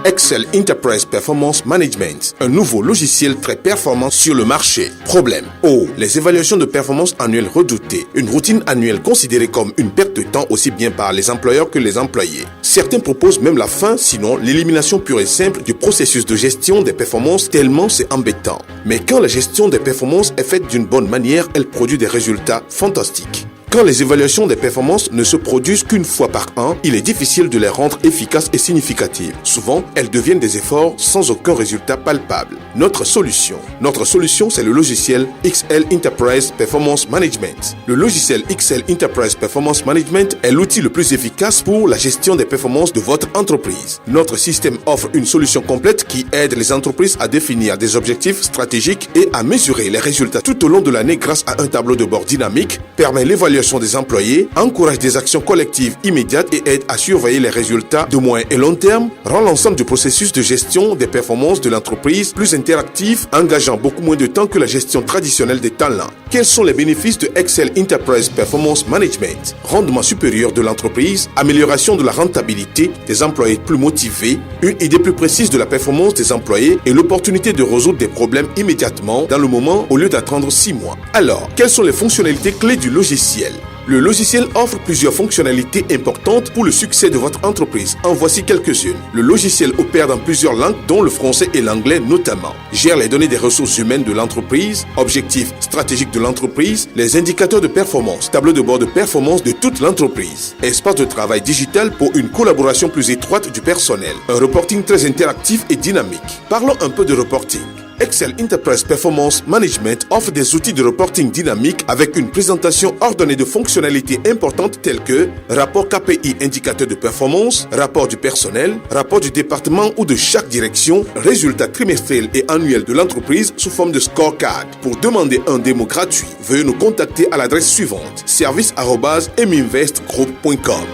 Excel Enterprise Performance Management, un nouveau logiciel très performant sur le marché. Problème. Les évaluations de performance annuelles redoutées. Une routine annuelle considérée comme une perte de temps aussi bien par les employeurs que les employés. Certains proposent même la fin, sinon l'élimination pure et simple du processus de gestion des performances tellement c'est embêtant. Mais quand la gestion des performances est faite d'une bonne manière, elle produit des résultats fantastiques. Quand les évaluations des performances ne se produisent qu'une fois par an, il est difficile de les rendre efficaces et significatives. Souvent, elles deviennent des efforts sans aucun résultat palpable. Notre solution, c'est le logiciel XL Enterprise Performance Management. Le logiciel XL Enterprise Performance Management est l'outil le plus efficace pour la gestion des performances de votre entreprise. Notre système offre une solution complète qui aide les entreprises à définir des objectifs stratégiques et à mesurer les résultats tout au long de l'année grâce à un tableau de bord dynamique, permet l'évaluation des employés, encourage des actions collectives immédiates et aide à surveiller les résultats de moyen et long terme, rend l'ensemble du processus de gestion des performances de l'entreprise plus interactif, engageant beaucoup moins de temps que la gestion traditionnelle des talents. Quels sont les bénéfices de Excel Enterprise Performance Management? Rendement supérieur de l'entreprise, amélioration de la rentabilité, des employés plus motivés, une idée plus précise de la performance des employés et l'opportunité de résoudre des problèmes immédiatement dans le moment au lieu d'attendre 6 mois. Alors, quelles sont les fonctionnalités clés du logiciel? Le logiciel offre plusieurs fonctionnalités importantes pour le succès de votre entreprise. En voici quelques-unes. Le logiciel opère dans plusieurs langues, dont le français et l'anglais notamment. Gère les données des ressources humaines de l'entreprise, objectifs stratégiques de l'entreprise, les indicateurs de performance, tableau de bord de performance de toute l'entreprise. Espace de travail digital pour une collaboration plus étroite du personnel. Un reporting très interactif et dynamique. Parlons un peu de reporting. Excel Enterprise Performance Management offre des outils de reporting dynamique avec une présentation ordonnée de fonctionnalités importantes telles que rapport KPI indicateur de performance, rapport du personnel, rapport du département ou de chaque direction, résultats trimestriels et annuels de l'entreprise sous forme de scorecard. Pour demander un démo gratuit, veuillez nous contacter à l'adresse suivante: service@eminvestgroup.com.